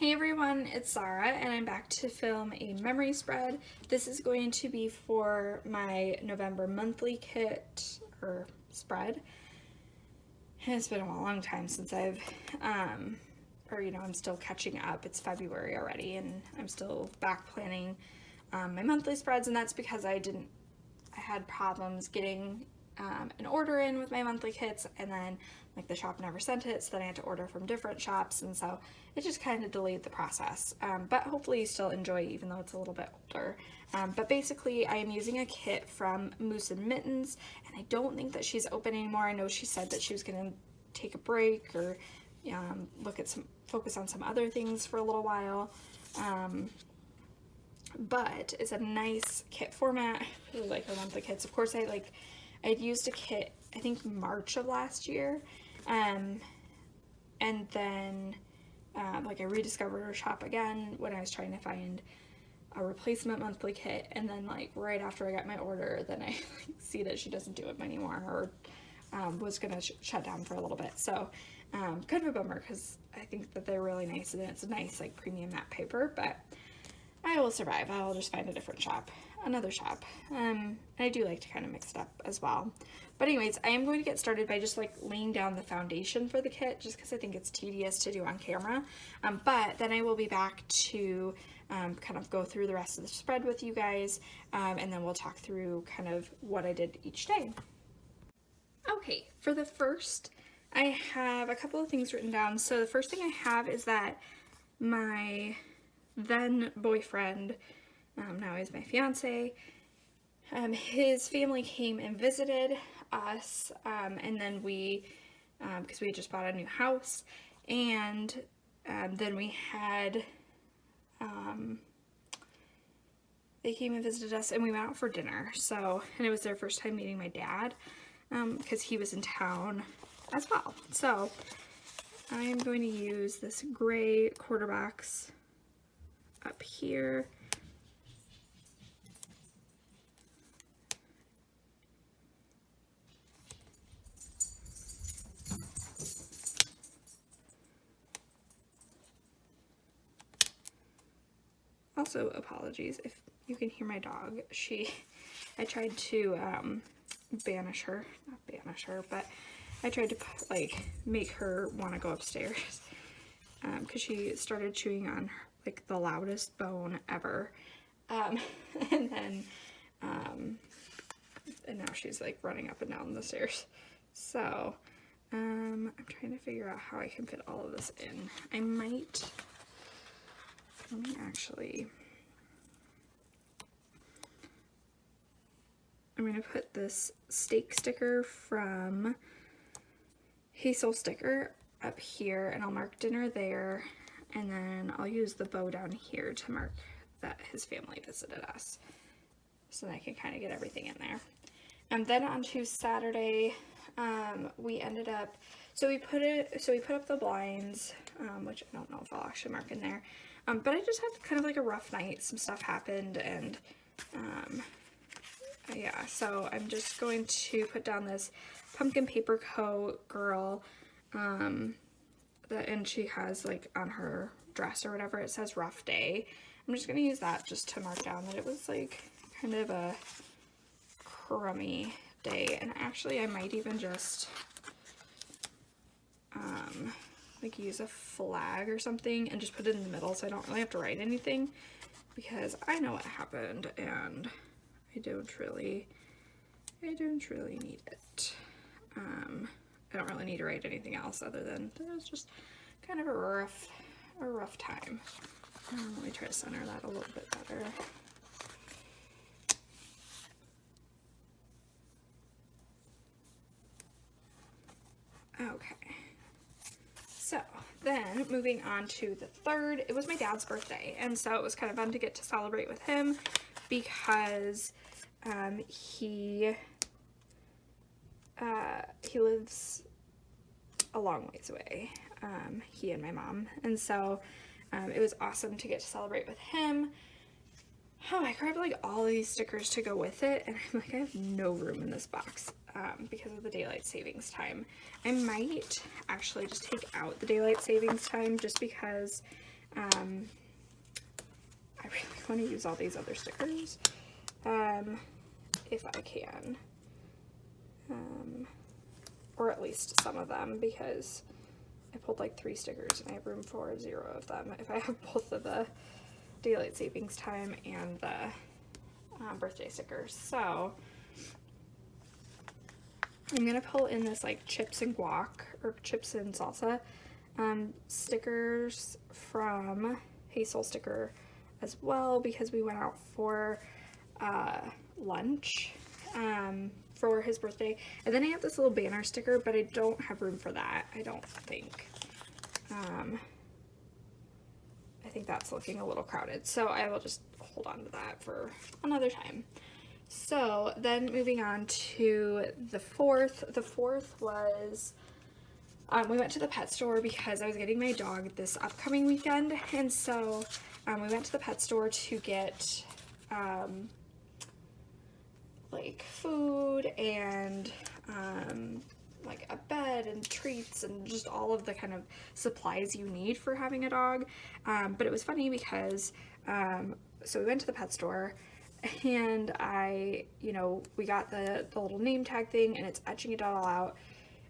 Hey everyone, it's Sarah and I'm back to film a memory spread. This is going to be for my November monthly kit or spread. And it's been a long time since I've, I'm still catching up. It's February already and I'm still back planning my monthly spreads, and that's because I had problems getting an order in with my monthly kits, and then like the shop never sent it, so then I had to order from different shops, and so it just kind of delayed the process. But hopefully you still enjoy, even though it's a little bit older. But basically I am using a kit from Mittens, and I don't think that she's open anymore. I know she said that she was going to take a break or focus on some other things for a little while. But it's a nice kit format. I really like her monthly kits. Of course, I'd used a kit, I think March of last year, and then I rediscovered her shop again when I was trying to find a replacement monthly kit, and then right after I got my order, then I see that she doesn't do it anymore, or was gonna shut down for a little bit. So kind of a bummer, because I think that they're really nice, and it's a nice premium matte paper, but I will survive. I'll just find a different shop, another shop. And I do like to kind of mix it up as well. But anyways, I am going to get started by just laying down the foundation for the kit, just because I think it's tedious to do on camera. But then I will be back to kind of go through the rest of the spread with you guys, and then we'll talk through kind of what I did each day. Okay, for the first, I have a couple of things written down. So the first thing I have is that my then boyfriend, now he's my fiance, his family came and visited us, and then we, because we had just bought a new house, and then we had, they came and visited us, and we went out for dinner. So, and it was their first time meeting my dad, because he was in town as well. So I am going to use this gray quarter box up here. Also, apologies if you can hear my dog. I tried to banish her, not banish her, but I tried to make her want to go upstairs, because she started chewing on the loudest bone ever, and then and now she's running up and down the stairs. So I'm trying to figure out how I can fit all of this in. Let me actually, I'm going to put this steak sticker from Hazel Sticker up here, and I'll mark dinner there, and then I'll use the bow down here to mark that his family visited us, so that I can kind of get everything in there. And then on to Saturday, we ended up, we put up the blinds, which I don't know if I'll actually mark in there, but I just had kind of a rough night. Some stuff happened, and yeah, so I'm just going to put down this pumpkin paper coat girl, and she has on her dress or whatever, it says rough day. I'm just going to use that just to mark down that it was kind of a crummy day. And actually I might even just use a flag or something and just put it in the middle, so I don't really have to write anything, because I know what happened and I don't really need it. I don't really need to write anything else other than it was just kind of a rough time. Let me try to center that a little bit better. Okay. So then moving on to the 3rd, it was my dad's birthday, and so it was kind of fun to get to celebrate with him, because he lives a long ways away, he and my mom, and so it was awesome to get to celebrate with him. Oh, I grabbed all these stickers to go with it, and I'm I have no room in this box because of the daylight savings time. I might actually just take out the daylight savings time, just because I really want to use all these other stickers, if I can, or at least some of them, because I pulled like 3 stickers and I have room for 0 of them if I have both of the daylight savings time and the birthday stickers. So I'm gonna pull in this like chips and guac, or chips and salsa stickers from Hazel Sticker as well, because we went out for lunch for his birthday. And then I have this little banner sticker, but I don't have room for that, I don't think. I think that's looking a little crowded, so I will just hold on to that for another time. So then moving on to the 4th. The 4th was, we went to the pet store because I was getting my dog this upcoming weekend, and so we went to the pet store to get like food and like a bed and treats and just all of the kind of supplies you need for having a dog. But it was funny because so we went to the pet store, and we got the little name tag thing, and it's etching it all out.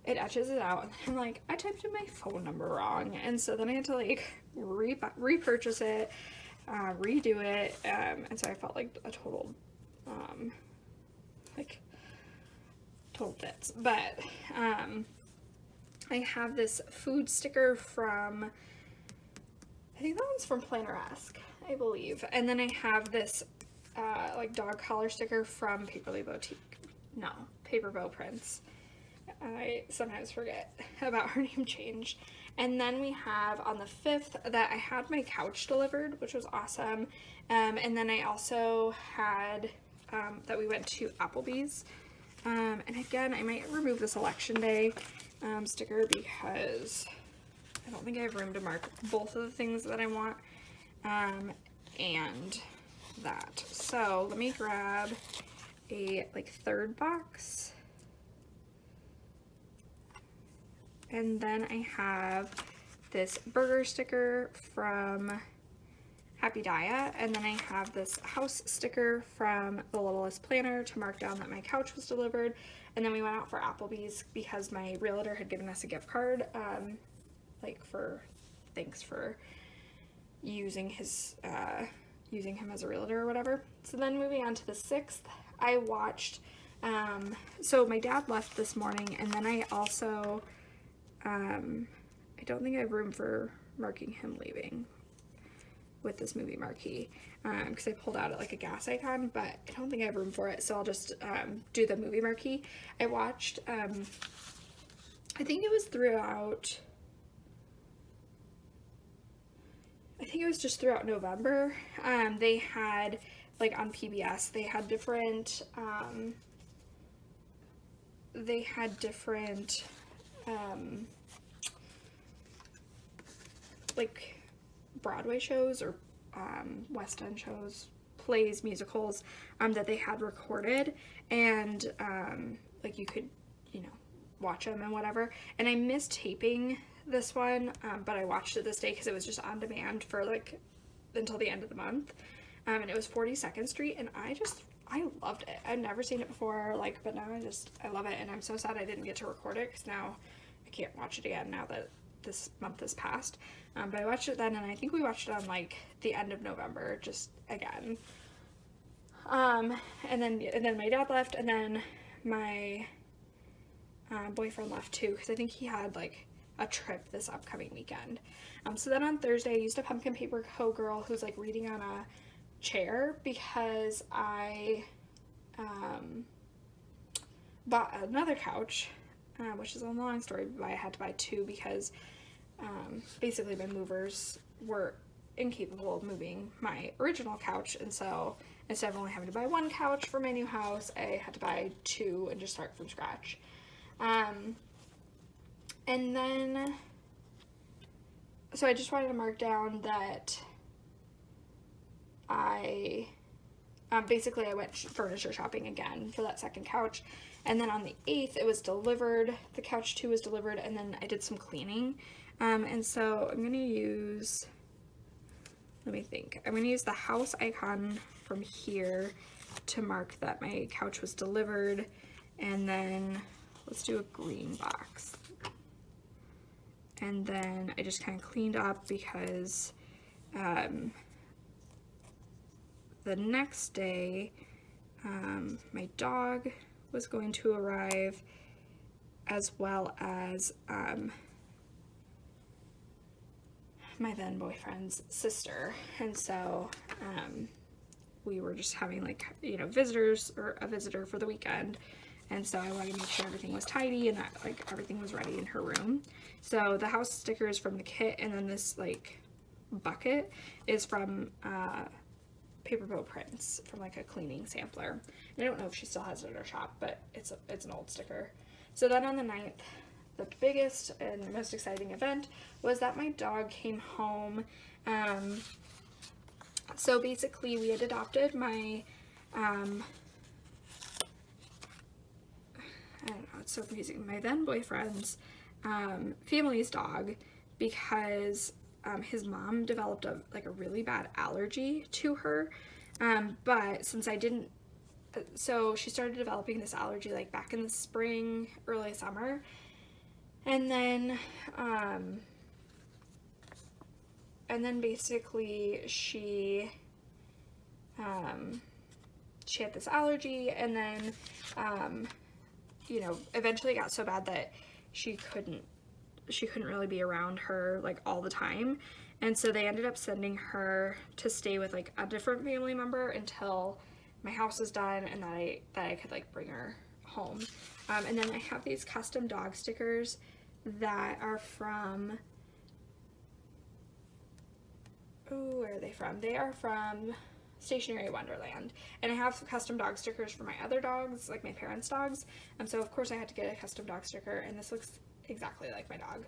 It etches it out, and I'm like, I typed in my phone number wrong, and so then I had to like repurchase it, redo it, and so I felt like a total total ditz. But I have this food sticker from, I think that one's from Planneresque, I believe, and then I have this like dog collar sticker from Paper Bow Prints. I sometimes forget about her name change. And then we have on the 5th that I had my couch delivered, which was awesome. And then I also had that we went to Applebee's. And again, I might remove this election day sticker because I don't think I have room to mark both of the things that I want and that. So let me grab a like 3rd box. And then I have this burger sticker from Happy Dia, and then I have this house sticker from the Littlest Planner to mark down that my couch was delivered. And then we went out for Applebee's because my realtor had given us a gift card, like for thanks for using him as a realtor or whatever. So then moving on to the 6th, I watched, so my dad left this morning, and then I also, I don't think I have room for marking him leaving with this movie marquee, because I pulled out like a gas icon, but I don't think I have room for it, so I'll just do the movie marquee. I watched, I think it was just throughout November. They had, like on PBS, they had different like Broadway shows or West End shows, plays, musicals that they had recorded, and like you could watch them and whatever. And I missed taping this one, but I watched it this day because it was just on demand for like until the end of the month, and it was 42nd Street, and I loved it. I've never seen it before, but now I love it, and I'm so sad I didn't get to record it because now I can't watch it again now that this month has passed. But I watched it then, and I think we watched it on like the end of November, just again. And then my dad left, and then my boyfriend left too, because I think he had like a trip this upcoming weekend. So then on Thursday I used a pumpkin paper girl who's like reading on a chair, because I bought another couch, which is a long story, but I had to buy 2 because basically my movers were incapable of moving my original couch, and so instead of only having to buy 1 couch for my new house, I had to buy 2 and just start from scratch. And then, so I just wanted to mark down that I basically I went furniture shopping again for that second couch, and then on the 8th it was delivered, the couch 2 was delivered, and then I did some cleaning, and so I'm gonna use let me think. I'm going to use the house icon from here to mark that my couch was delivered. And then let's do a green box. And then I just kind of cleaned up because the next day my dog was going to arrive, as well as my then boyfriend's sister. And so we were just having like, you know, visitors, or a visitor for the weekend. And so I wanted to make sure everything was tidy and that like everything was ready in her room. So the house stickers from the kit, and then this like bucket is from Paper Boat Prints, from like a cleaning sampler. And I don't know if she still has it in her shop, but it's an old sticker. So then on the 9th, the biggest and most exciting event was that my dog came home. So basically we had adopted my, I don't know, it's so confusing, my then boyfriend's family's dog, because his mom developed a really bad allergy to her. But since I didn't, so she started developing this allergy like back in the spring, early summer. And then basically she had this allergy, and then, you know, eventually it got so bad that she couldn't really be around her like all the time. And so they ended up sending her to stay with like a different family member until my house was done and that I could like bring her home. And then I have these custom dog stickers that are from, oh, where are they from? They are from Stationery Wonderland. And I have custom dog stickers for my other dogs, like my parents' dogs. So of course I had to get a custom dog sticker, and this looks exactly like my dog.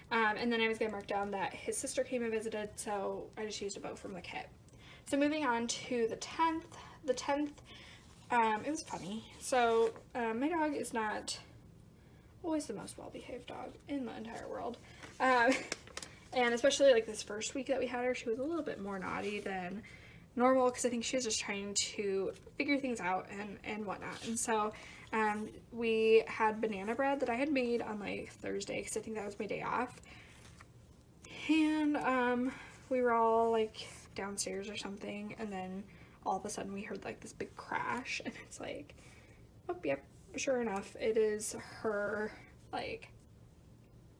And then I was going to mark down that his sister came and visited, so I just used a bow from the kit. So moving on to the 10th. The 10th, it was funny. So my dog is not always the most well-behaved dog in the entire world. And especially like this first week that we had her, she was a little bit more naughty than normal, because I think she was just trying to figure things out and whatnot. And so we had banana bread that I had made on like Thursday, because I think that was my day off. And we were all like downstairs or something, and then all of a sudden we heard like this big crash, and it's like, oh yep, sure enough, it is her like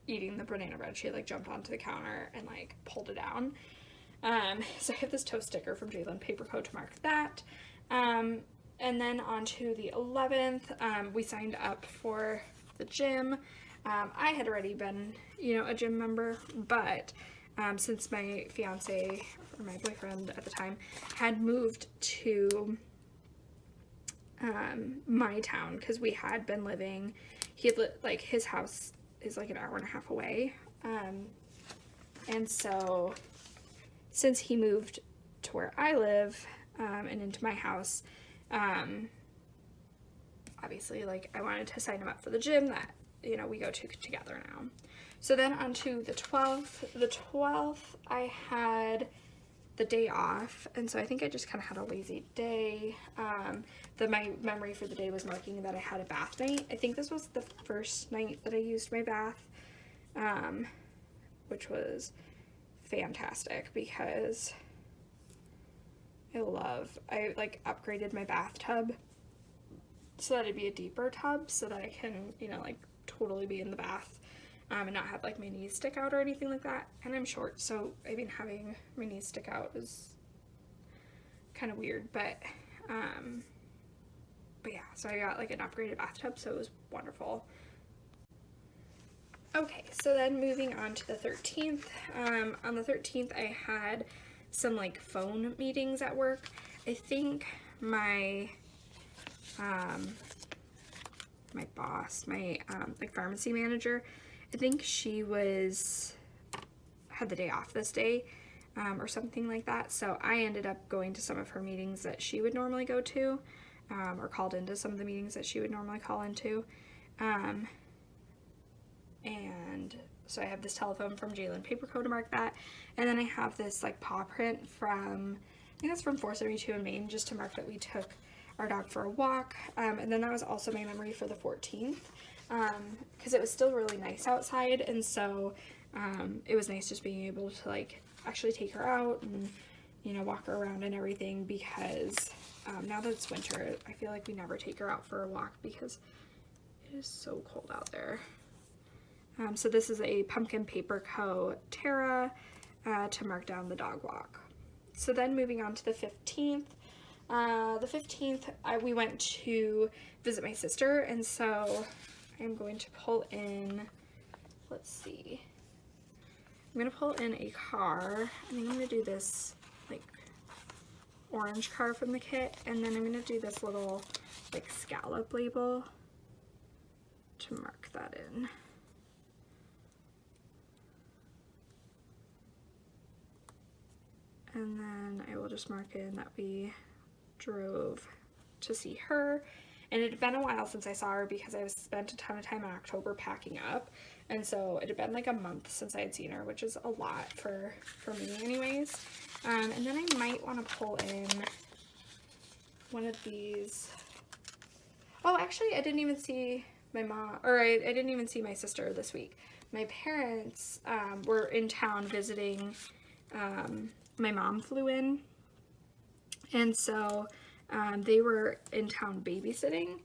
eating the banana bread. She like jumped onto the counter and like pulled it down. So I have this toast sticker from Jalen Paper Co. to mark that. And then on to the 11th, we signed up for the gym. I had already been, you know, a gym member, but since my fiance, or my boyfriend at the time, had moved to my town, because we had been living, like his house is like an hour and a half away. And so since he moved to where I live and into my house, obviously like I wanted to sign him up for the gym that, you know, we go to together now. So then on to the 12th. The 12th I had the day off, and so I think I just kind of had a lazy day. My memory for the day was marking that I had a bath night. I think this was the first night that I used my bath, which was fantastic, because I like upgraded my bathtub so that it'd be a deeper tub, so that I can, you know, like totally be in the bath and not have like my knees stick out or anything like that. And I'm short, so I mean having my knees stick out is kind of weird, but yeah, so I got like an upgraded bathtub, so it was wonderful. Okay, so then moving on to the 13th. On the 13th I had some like phone meetings at work. I think my my boss, my like pharmacy manager, I think she had the day off this day or something like that. So I ended up going to some of her meetings that she would normally go to, or called into some of the meetings that she would normally call into. And So I have this telephone from Jalen Paper Co. to mark that. And then I have this like paw print from, I think that's from 472 in Maine, just to mark that we took our dog for a walk. And then that was also my memory for the 14th, because it was still really nice outside. And so it was nice just being able to like actually take her out and, you know, walk her around and everything, because now that it's winter, I feel like we never take her out for a walk because it is so cold out there. So this is a Pumpkin Paper Co. Terra to mark down the dog walk. So then moving on to the 15th. We went to visit my sister, and so I'm going to pull in, let's see, I'm going to pull in a car. I think I'm going to do this like orange car from the kit, and then I'm going to do this little like scallop label to mark that in. And then I will just mark in that we drove to see her. And it had been a while since I saw her because I spent a ton of time in October packing up. And so it had been like a month since I had seen her, which is a lot for me anyways. And then I might want to pull in one of these. Oh, actually, I didn't even see my mom, or I didn't even see my sister this week. My parents were in town visiting. My mom flew in, and so they were in town babysitting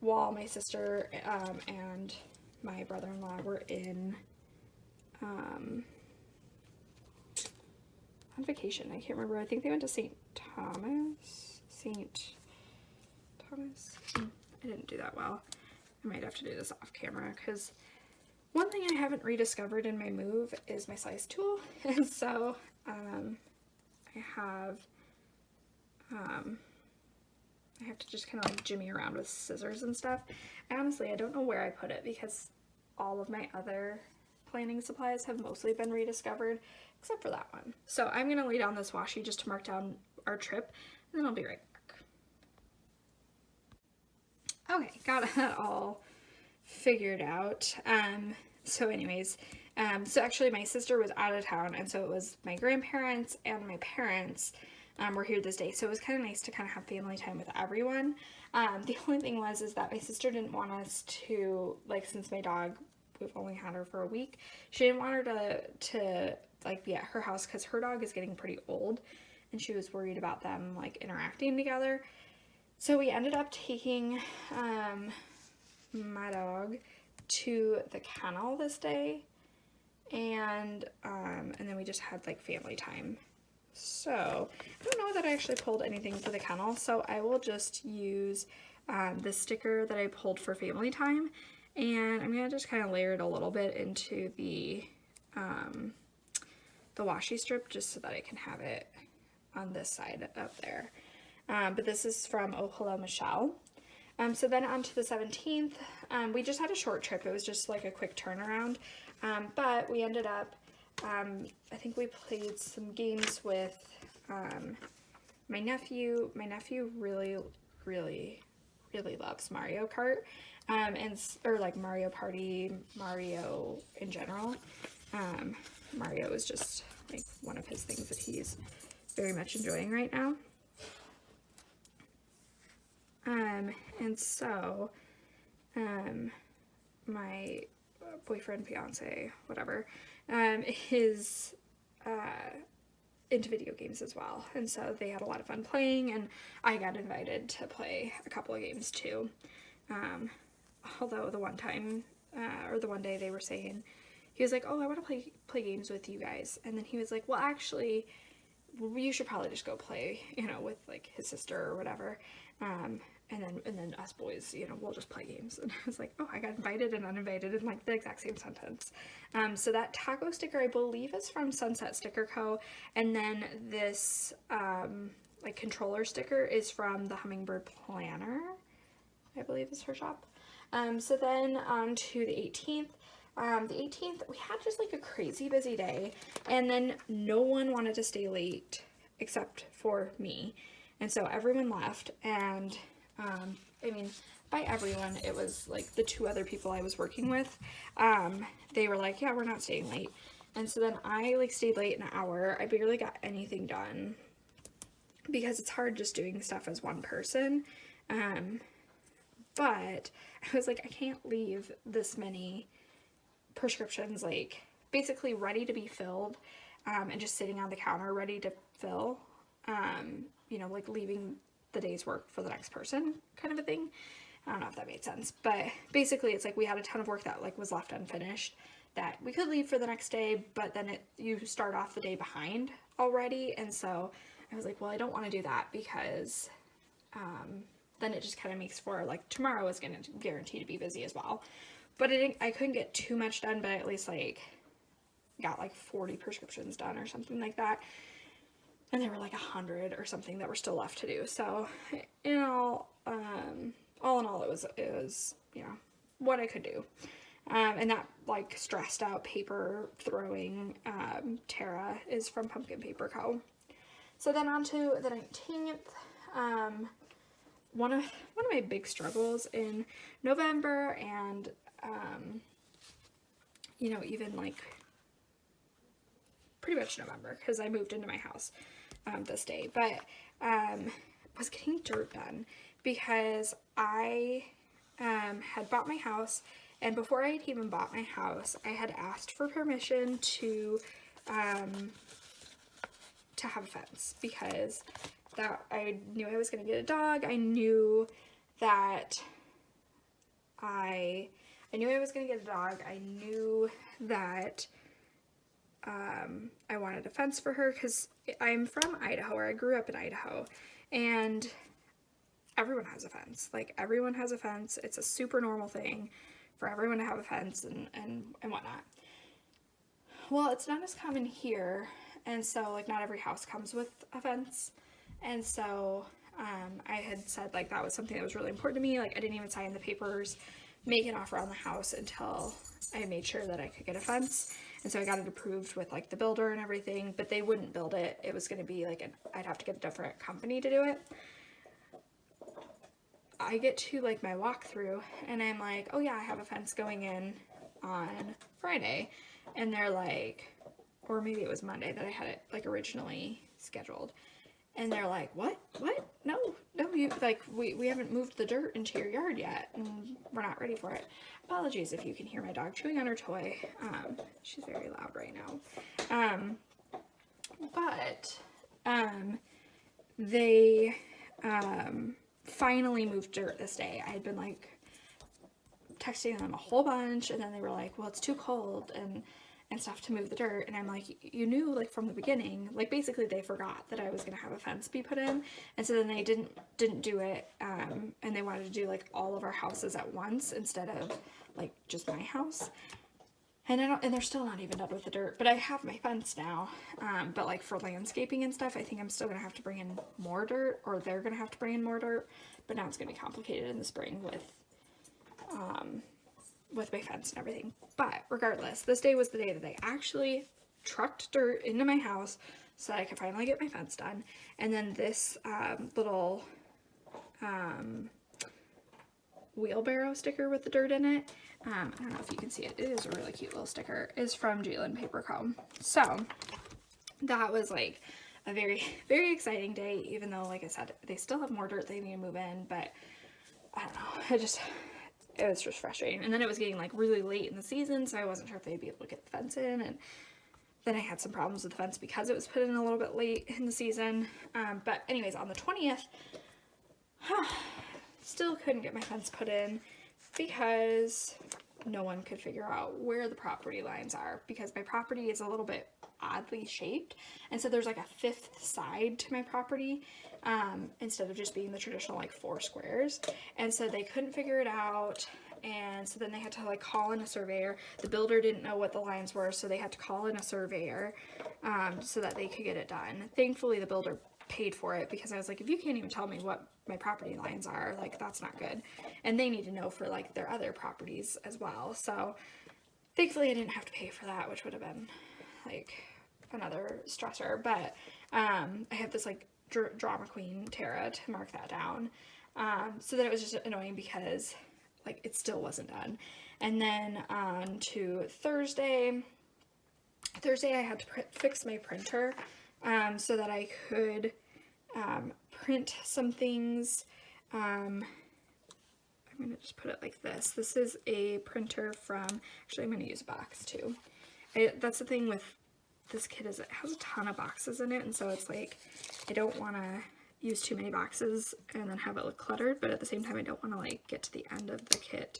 while my sister and my brother-in-law were in on vacation. I can't remember. I think they went to St. Thomas. I didn't do that well. I might have to do this off camera, because one thing I haven't rediscovered in my move is my slice tool, and so I have to just kind of like jimmy around with scissors and stuff. I don't know where I put it, because all of my other planning supplies have mostly been rediscovered, except for that one. So I'm going to lay down this washi just to mark down our trip, and then I'll be right back. Okay, got that all figured out. So anyways, so actually my sister was out of town, and so it was my grandparents and my parents were here this day, so it was kind of nice to kind of have family time with everyone. The only thing is that my sister didn't want us to, like, since my dog, we've only had her for a week, she didn't want her to like be at her house, because her dog is getting pretty old, and she was worried about them like interacting together. So we ended up taking my dog to the kennel this day, and then we just had like family time. So I don't know that I actually pulled anything for the kennel, so I will just use the sticker that I pulled for family time, and I'm gonna just kind of layer it a little bit into the washi strip, just so that I can have it on this side up there. But this is from Oh Hello Michelle. So then on to the 17th, we just had a short trip. It was just like a quick turnaround, but we ended up, I think we played some games with my nephew. My nephew really loves Mario Kart, or like Mario Party, Mario in general. Mario is just like one of his things that he's very much enjoying right now. And so, my boyfriend, fiance, whatever, is, into video games as well. And so they had a lot of fun playing, and I got invited to play a couple of games too. Although the one time, or the one day they were saying, he was like, oh, I want to play games with you guys. And then he was like, well, actually, you should probably just go play, you know, with like his sister or whatever. And then us boys, you know, we'll just play games. And I was like, oh, I got invited and uninvited in like the exact same sentence. So that taco sticker, I believe, is from Sunset Sticker Co. And then this like controller sticker is from the Hummingbird Planner, I believe is her shop. So then on to the 18th. The 18th, we had just like a crazy busy day, and then no one wanted to stay late except for me. And so everyone left, and I mean, by everyone. It was like the 2 other people I was working with. They were like, yeah, we're not staying late. And so then I like stayed late an hour. I barely got anything done because it's hard just doing stuff as one person. But I was like, I can't leave this many prescriptions like basically ready to be filled, and just sitting on the counter ready to fill, you know, like leaving the day's work for the next person kind of a thing. I don't know if that made sense, but basically it's like we had a ton of work that like was left unfinished that we could leave for the next day, but then you start off the day behind already. And so I was like, well, I don't want to do that because then it just kind of makes for like tomorrow is going to guarantee to be busy as well. But I couldn't get too much done, but I at least like got like 40 prescriptions done or something like that. And there were like 100 or something that were still left to do. So, you know, all in all, it was, you know, what I could do. And that like stressed out paper throwing, Tara is from Pumpkin Paper Co. So then on to the 19th. One of my big struggles in November and, you know, even like pretty much November, because I moved into my house this day, but was getting dirt done because I had bought my house, and before I had even bought my house, I had asked for permission to have a fence, because that I knew I was going to get a dog. I knew that I was going to get a dog. I knew that I wanted a fence for her because I'm from Idaho, or I grew up in Idaho, and everyone has a fence. Like, everyone has a fence. It's a super normal thing for everyone to have a fence and whatnot. Well, it's not as common here, and so, like, not every house comes with a fence, and so I had said, like, that was something that was really important to me. Like, I didn't even sign the papers, make an offer on the house until I made sure that I could get a fence. And so I got it approved with like the builder and everything, but they wouldn't build it. It was going to be like I'd have to get a different company to do it. I get to like my walkthrough and I'm like, oh yeah, I have a fence going in on Friday. And they're like, or maybe it was Monday that I had it like originally scheduled. And they're like, what? No, you like, we haven't moved the dirt into your yard yet, and we're not ready for it. Apologies if you can hear my dog chewing on her toy. She's very loud right now. But they finally moved dirt this day. I had been like texting them a whole bunch, and then they were like, well, it's too cold and stuff to move the dirt. And I'm like, you knew like from the beginning, like basically they forgot that I was gonna have a fence be put in, and so then they didn't do it, and they wanted to do like all of our houses at once instead of like just my house. And they're still not even done with the dirt, but I have my fence now. But like for landscaping and stuff, I think I'm still gonna have to bring in more dirt, or they're gonna have to bring in more dirt. But now it's gonna be complicated in the spring with my fence and everything. But regardless, this day was the day that they actually trucked dirt into my house so that I could finally get my fence done. And then this little wheelbarrow sticker with the dirt in it, I don't know if you can see it, it is a really cute little sticker, is from Littlest Paper Co. So that was like a very, very exciting day, even though, like I said, they still have more dirt they need to move in, but I don't know, it was just frustrating. And then it was getting like really late in the season, so I wasn't sure if they'd be able to get the fence in, and then I had some problems with the fence because it was put in a little bit late in the season. But anyways, on the 20th, still couldn't get my fence put in because no one could figure out where the property lines are, because my property is a little bit oddly shaped, and so there's like a fifth side to my property, instead of just being the traditional like 4 squares, and so they couldn't figure it out. And so then they had to like call in a surveyor. The builder didn't know what the lines were, so they had to call in a surveyor so that they could get it done. Thankfully the builder paid for it, because I was like, if you can't even tell me what my property lines are, like that's not good, and they need to know for like their other properties as well. So thankfully I didn't have to pay for that, which would have been like another stressor. But I have this like drama queen Tara to mark that down, So then it was just annoying because like it still wasn't done. And then on to Thursday I had to fix my printer so that I could print some things. I'm going to just put it like this. This is a printer from, actually I'm going to use a box too. That's the thing with this kit, is it has a ton of boxes in it, and so it's like I don't want to use too many boxes and then have it look cluttered, but at the same time I don't want to like get to the end of the kit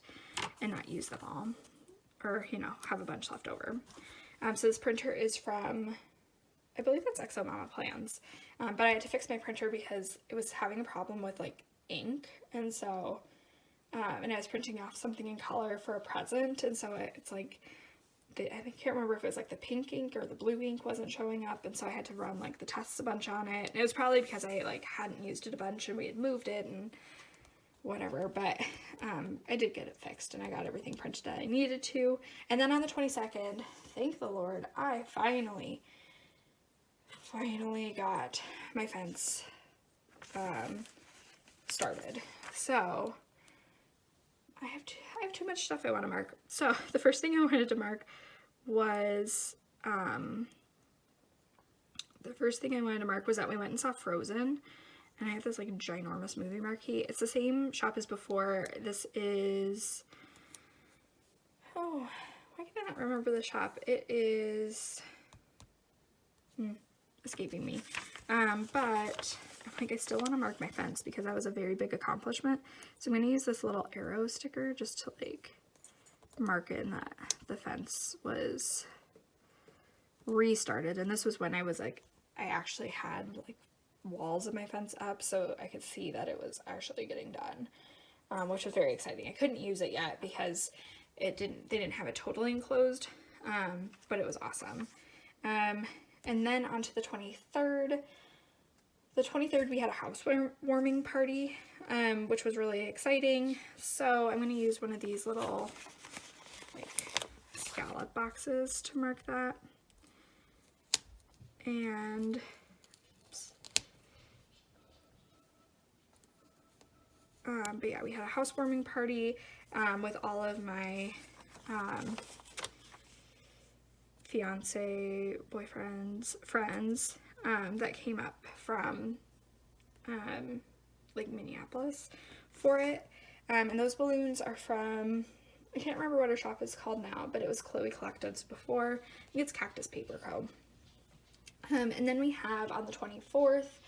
and not use them all, or you know, have a bunch left over. So this printer is from, I believe it's Exo Mama Plans, but I had to fix my printer because it was having a problem with like ink, and so and I was printing off something in color for a present, and so it's like I can't remember if it was like the pink ink or the blue ink wasn't showing up, and so I had to run like the tests a bunch on it. And it was probably because I like hadn't used it a bunch and we had moved it and whatever, but I did get it fixed and I got everything printed that I needed to. And then on the 22nd, thank the Lord, I finally got my fence started. So I have too much stuff I want to mark. So the first thing I wanted to mark was that we went and saw Frozen, and I have this like ginormous movie marquee. It's the same shop as before. This is, oh, why can I not remember the shop? It is escaping me. But like I still want to mark my fence because that was a very big accomplishment. So I'm going to use this little arrow sticker just to like mark it and that the fence was restarted. And this was when I was like, I actually had like walls of my fence up so I could see that it was actually getting done, which was very exciting. I couldn't use it yet because they didn't have it totally enclosed, but it was awesome. And then on to the 23rd. The 23rd, we had a housewarming party, which was really exciting. So I'm going to use one of these little like scallop boxes to mark that. And but yeah, we had a housewarming party with all of my fiance, boyfriend's friends that came up from like Minneapolis for it. And those balloons are from, I can't remember what her shop is called now, but it was Chloe Collectives before. I think it's Cactus Paper Co. And then we have on the 24th,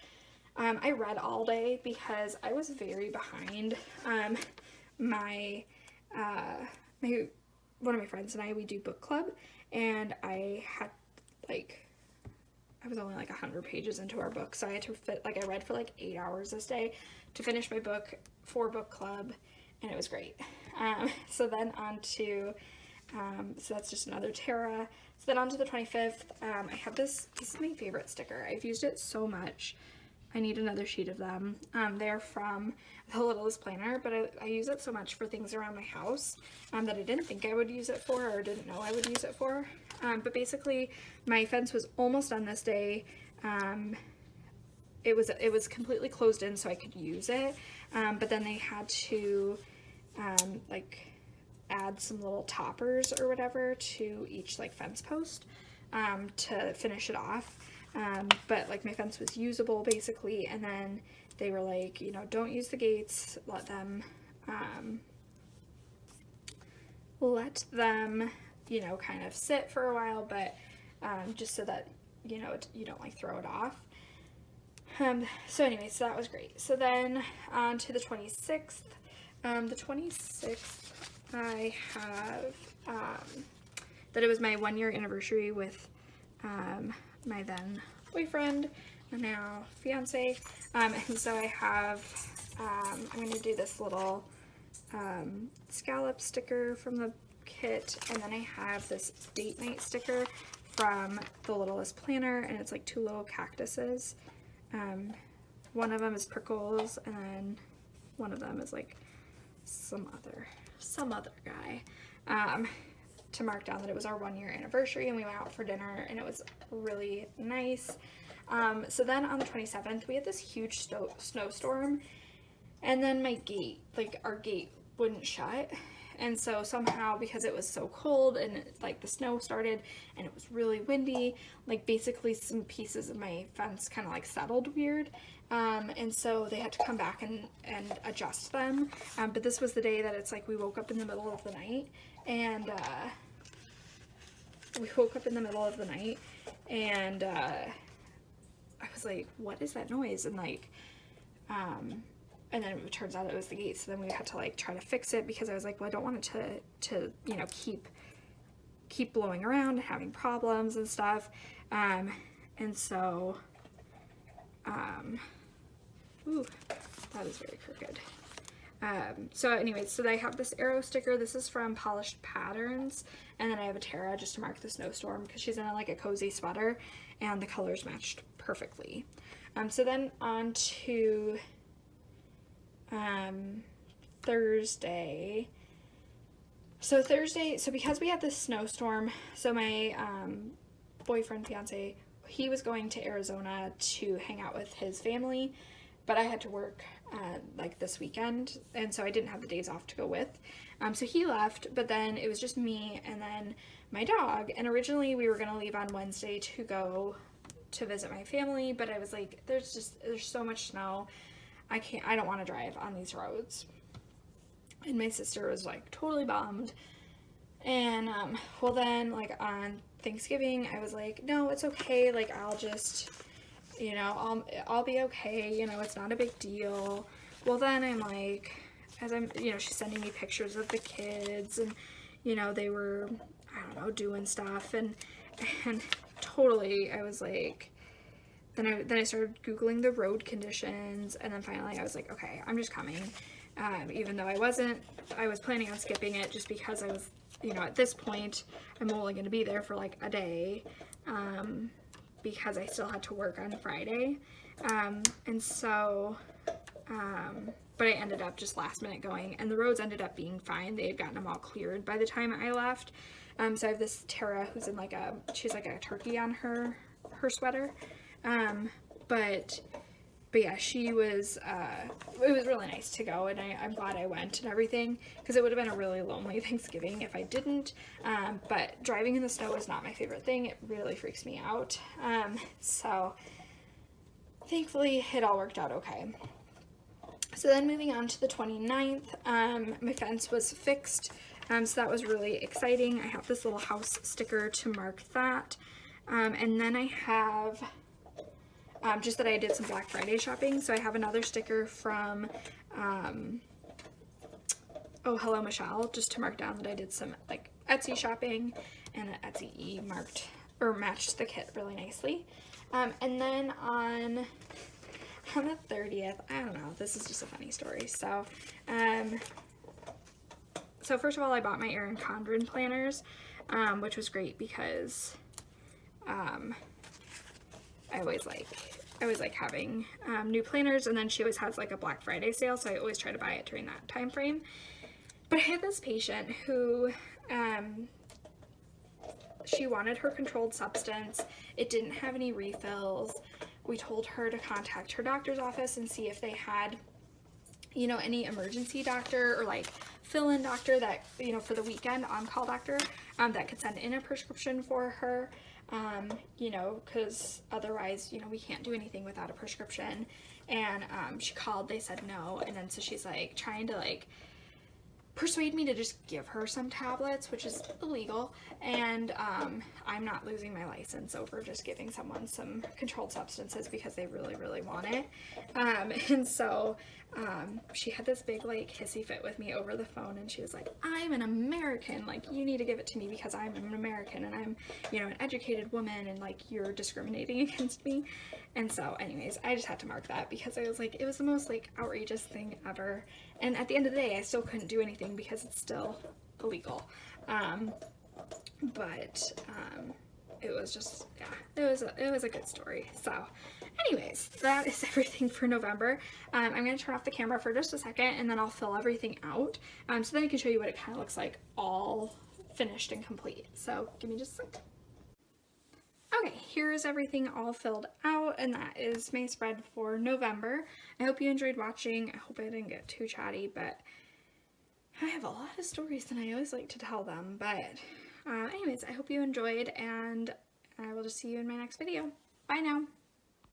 I read all day because I was very behind. One of my friends and I, we do book club, and I had like, I was only like 100 pages into our book, so I had to I read for like 8 hours this day to finish my book for book club, and it was great. So then on to, so that's just another Tara. So then on to the 25th, I have this is my favorite sticker. I've used it so much. I need another sheet of them. They're from the Littlest Planner, but I use it so much for things around my house that I didn't think I would use it for, or didn't know I would use it for. But basically, my fence was almost done this day. It was completely closed in, so I could use it. But then they had to like add some little toppers or whatever to each like fence post to finish it off. But like my fence was usable basically, and then they were like, you know, don't use the gates, let them you know, kind of sit for a while, but just so that, you know, you don't like throw it off. So anyway, so that was great. So then on to the 26th. The 26th, I have that it was my 1 year anniversary with my then boyfriend, and now fiance, and so I have I'm going to do this little scallop sticker from the kit, and then I have this date night sticker from the Littlest Planner, and it's like 2 little cactuses. One of them is prickles, and then one of them is like some other guy, to mark down that it was our 1 year anniversary, and we went out for dinner, and it was really nice. So then on the 27th, we had this huge snowstorm, And then my gate, like our gate wouldn't shut. And so somehow, because it was so cold and like the snow started and it was really windy, like basically some pieces of my fence kind of like settled weird. And so they had to come back and adjust them. But this was the day that it's like we woke up in the middle of the night and I was like, what is that noise? And like, and then it turns out it was the gate. So then we had to like try to fix it because I was like, well, I don't want it to you know, keep blowing around and having problems and stuff. And so, ooh, that is very crooked. So anyways, so I have this arrow sticker. This is from Polished Patterns. And then I have a Tara just to mark the snowstorm because she's in like a cozy sweater and the colors matched perfectly. So then on to Thursday. So because we had this snowstorm, so my boyfriend, fiance, he was going to Arizona to hang out with his family, but I had to work like this weekend, and so I didn't have the days off to go with. So he left, but then it was just me and then my dog, and originally we were gonna leave on Wednesday to go to visit my family, but I was like, there's so much snow. I don't want to drive on these roads. And my sister was like totally bummed. And well then like on Thanksgiving I was like, no, it's okay, like I'll just, you know, I'll be okay, you know, it's not a big deal. Well then I'm like, as I'm, you know, she's sending me pictures of the kids and, you know, they were, I don't know, doing stuff and totally I was like, then I started Googling the road conditions, and then finally I was like, okay, I'm just coming. Even though I was planning on skipping it just because I was, you know, at this point, I'm only going to be there for like a day, because I still had to work on Friday. And so, but I ended up just last minute going, and the roads ended up being fine. They had gotten them all cleared by the time I left. So I have this Tara who's in like she's like a turkey on her sweater. But yeah, she was, it was really nice to go, and I'm glad I went and everything, because it would have been a really lonely Thanksgiving if I didn't. But driving in the snow is not my favorite thing. It really freaks me out. So thankfully it all worked out okay. So then moving on to the 29th, my fence was fixed. So that was really exciting. I have this little house sticker to mark that. And then I have, just that I did some Black Friday shopping. So I have another sticker from, Oh Hello Michelle, just to mark down that I did some like Etsy shopping, and that Etsy matched the kit really nicely. And then on the 30th, I don't know, this is just a funny story. So, so first of all, I bought my Erin Condren planners, which was great because I always like having new planners, and then she always has like a Black Friday sale, so I always try to buy it during that time frame. But I had this patient who she wanted her controlled substance. It didn't have any refills. We told her to contact her doctor's office and see if they had, you know, any emergency doctor or like fill-in doctor that, you know, for the weekend on-call doctor that could send in a prescription for her. You know, because otherwise, you know, we can't do anything without a prescription. And she called, they said no, and then so she's like trying to like persuade me to just give her some tablets, which is illegal, and I'm not losing my license over just giving someone some controlled substances because they really, really want it. And so she had this big like hissy fit with me over the phone, and she was like, I'm an American, like you need to give it to me because I'm an American and I'm, you know, an educated woman, and like you're discriminating against me. And so anyways, I just had to mark that because I was like, it was the most like outrageous thing ever. And at the end of the day, I still couldn't do anything because it's still illegal. But it was just, yeah, it was a good story. So anyways, that is everything for November. I'm going to turn off the camera for just a second, and then I'll fill everything out. So then I can show you what it kind of looks like all finished and complete. So give me just a second. Okay, here is everything all filled out, and that is my spread for November. I hope you enjoyed watching. I hope I didn't get too chatty, but I have a lot of stories and I always like to tell them. But anyways, I hope you enjoyed, and I will just see you in my next video. Bye now.